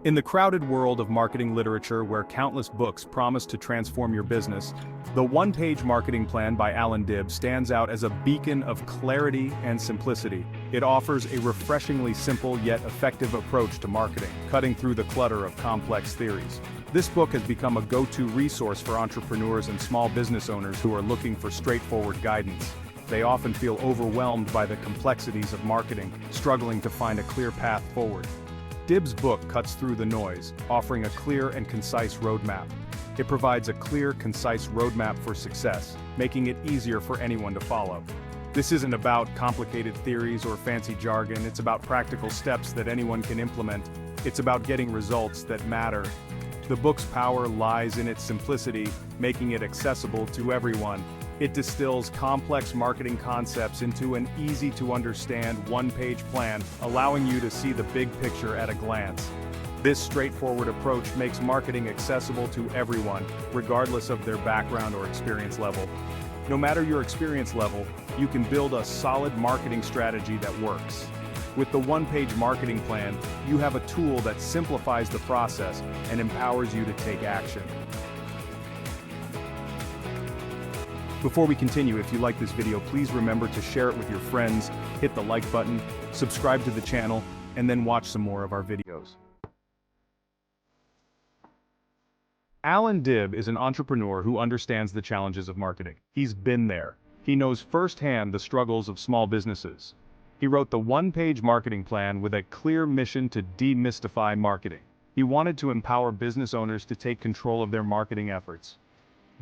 In the crowded world of marketing literature where countless books promise to transform your business, the one-page marketing plan by Allan Dib stands out as a beacon of clarity and simplicity. It offers a refreshingly simple yet effective approach to marketing, cutting through the clutter of complex theories. This book has become a go-to resource for entrepreneurs and small business owners who are looking for straightforward guidance. They often feel overwhelmed by the complexities of marketing, struggling to find a clear path forward. Dib's book cuts through the noise, offering a clear and concise roadmap. It provides a clear, concise roadmap for success, making it easier for anyone to follow. This isn't about complicated theories or fancy jargon, it's about practical steps that anyone can implement. It's about getting results that matter. The book's power lies in its simplicity, making it accessible to everyone. It distills complex marketing concepts into an easy-to-understand one-page plan, allowing you to see the big picture at a glance. This straightforward approach makes marketing accessible to everyone, regardless of their background or experience level. No matter your experience level, you can build a solid marketing strategy that works. With the one-page marketing plan, you have a tool that simplifies the process and empowers you to take action. Before we continue, if you like this video, please remember to share it with your friends, hit the like button, subscribe to the channel, and then watch some more of our videos. Allan Dib is an entrepreneur who understands the challenges of marketing. He's been there. He knows firsthand the struggles of small businesses. He wrote the one-page marketing plan with a clear mission to demystify marketing. He wanted to empower business owners to take control of their marketing efforts.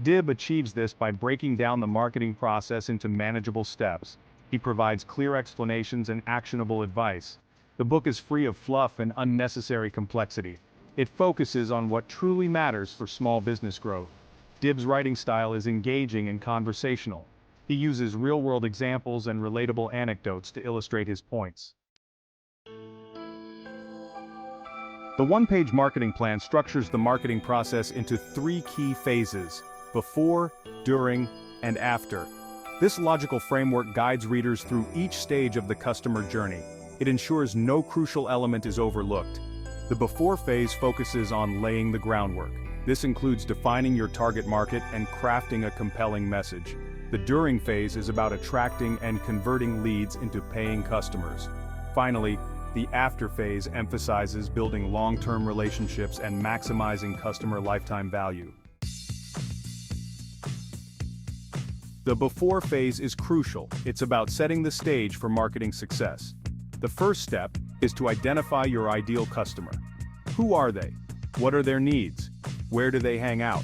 Dib achieves this by breaking down the marketing process into manageable steps. He provides clear explanations and actionable advice. The book is free of fluff and unnecessary complexity. It focuses on what truly matters for small business growth. Dib's writing style is engaging and conversational. He uses real-world examples and relatable anecdotes to illustrate his points. The one-page marketing plan structures the marketing process into 3 key phases: before, during, and after. This logical framework guides readers through each stage of the customer journey. It ensures no crucial element is overlooked. The before phase focuses on laying the groundwork. This includes defining your target market and crafting a compelling message. The during phase is about attracting and converting leads into paying customers. Finally, the after phase emphasizes building long-term relationships and maximizing customer lifetime value. The before phase is crucial. It's about setting the stage for marketing success. The first step is to identify your ideal customer. Who are they? What are their needs? Where do they hang out?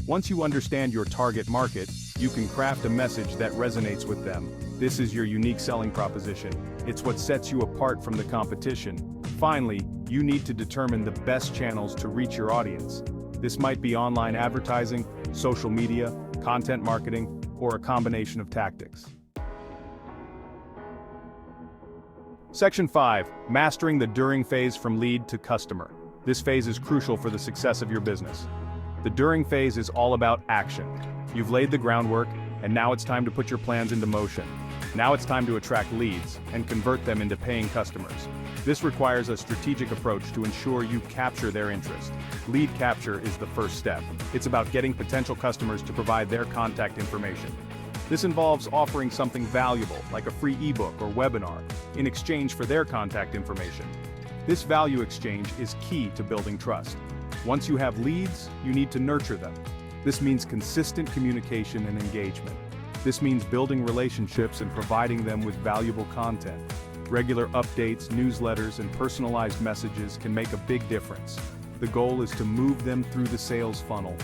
Once you understand your target market, you can craft a message that resonates with them. This is your unique selling proposition. It's what sets you apart from the competition. Finally, you need to determine the best channels to reach your audience. This might be online advertising, social media, content marketing, or a combination of tactics. Section 5. Mastering the during phase from lead to customer. This phase is crucial for the success of your business. The during phase is all about action. You've laid the groundwork, and now it's time to put your plans into motion. Now it's time to attract leads and convert them into paying customers. This requires a strategic approach to ensure you capture their interest. Lead capture is the first step. It's about getting potential customers to provide their contact information. This involves offering something valuable, like a free ebook or webinar, in exchange for their contact information. This value exchange is key to building trust. Once you have leads, you need to nurture them. This means consistent communication and engagement. This means building relationships and providing them with valuable content. Regular updates, newsletters, and personalized messages can make a big difference. The goal is to move them through the sales funnel.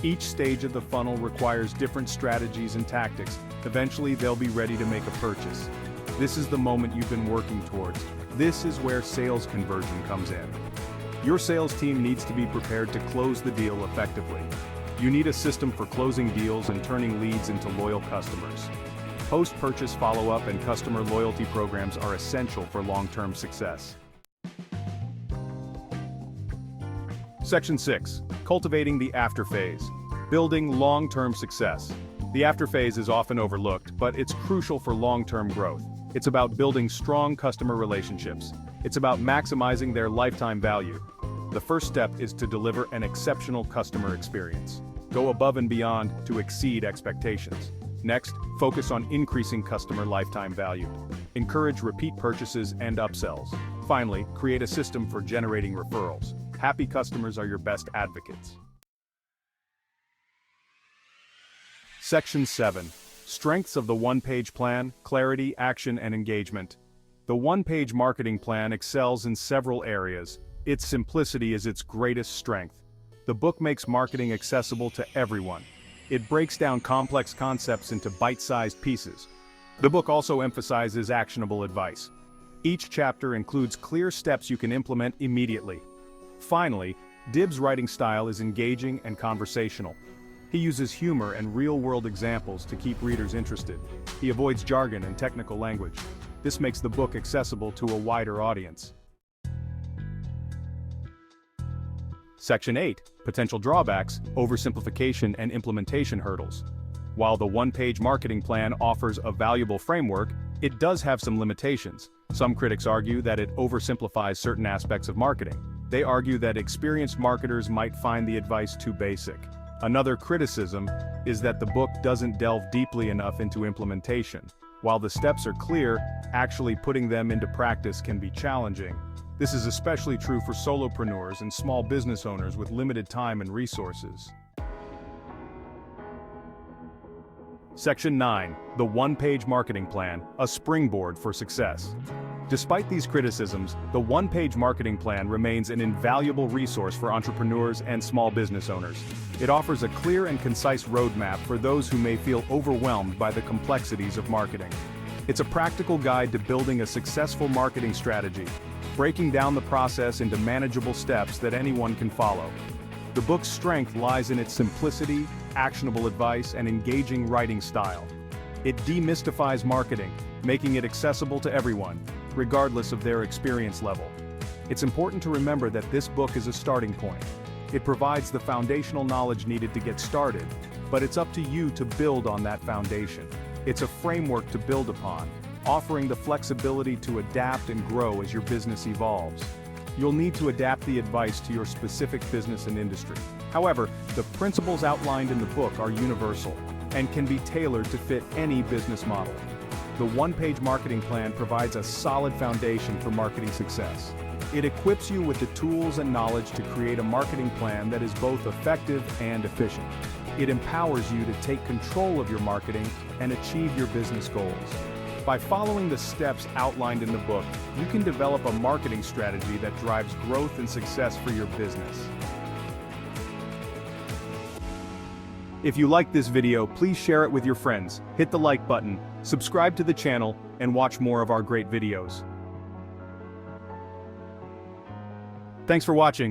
Each stage of the funnel requires different strategies and tactics. Eventually, they'll be ready to make a purchase. This is the moment you've been working towards. This is where sales conversion comes in. Your sales team needs to be prepared to close the deal effectively. You need a system for closing deals and turning leads into loyal customers. Post-purchase follow-up and customer loyalty programs are essential for long-term success. Section 6. Cultivating the after phase. Building long-term success. The after phase is often overlooked, but it's crucial for long-term growth. It's about building strong customer relationships. It's about maximizing their lifetime value. The first step is to deliver an exceptional customer experience. Go above and beyond to exceed expectations. Next, focus on increasing customer lifetime value. Encourage repeat purchases and upsells. Finally, create a system for generating referrals. Happy customers are your best advocates. Section 7. Strengths of the one-page plan: clarity, action, and engagement. The one-page marketing plan excels in several areas. Its simplicity is its greatest strength. The book makes marketing accessible to everyone. It breaks down complex concepts into bite-sized pieces. The book also emphasizes actionable advice. Each chapter includes clear steps you can implement immediately. Finally, Dib's writing style is engaging and conversational. He uses humor and real-world examples to keep readers interested. He avoids jargon and technical language. This makes the book accessible to a wider audience. Section 8. Potential drawbacks, oversimplification, and implementation hurdles. While the one-page marketing plan offers a valuable framework, it does have some limitations. Some critics argue that it oversimplifies certain aspects of marketing. They argue that experienced marketers might find the advice too basic. Another criticism is that the book doesn't delve deeply enough into implementation. While the steps are clear, actually putting them into practice can be challenging. This is especially true for solopreneurs and small business owners with limited time and resources. Section 9. The one-page marketing plan, a springboard for success. Despite these criticisms, the one-page marketing plan remains an invaluable resource for entrepreneurs and small business owners. It offers a clear and concise roadmap for those who may feel overwhelmed by the complexities of marketing. It's a practical guide to building a successful marketing strategy, breaking down the process into manageable steps that anyone can follow. The book's strength lies in its simplicity, actionable advice, and engaging writing style. It demystifies marketing, making it accessible to everyone, regardless of their experience level. It's important to remember that this book is a starting point. It provides the foundational knowledge needed to get started, but it's up to you to build on that foundation. It's a framework to build upon, offering the flexibility to adapt and grow as your business evolves. You'll need to adapt the advice to your specific business and industry. However, the principles outlined in the book are universal and can be tailored to fit any business model. The one-page marketing plan provides a solid foundation for marketing success. It equips you with the tools and knowledge to create a marketing plan that is both effective and efficient. It empowers you to take control of your marketing and achieve your business goals. By following the steps outlined in the book, you can develop a marketing strategy that drives growth and success for your business. If you liked this video, please share it with your friends, hit the like button, subscribe to the channel, and watch more of our great videos. Thanks for watching.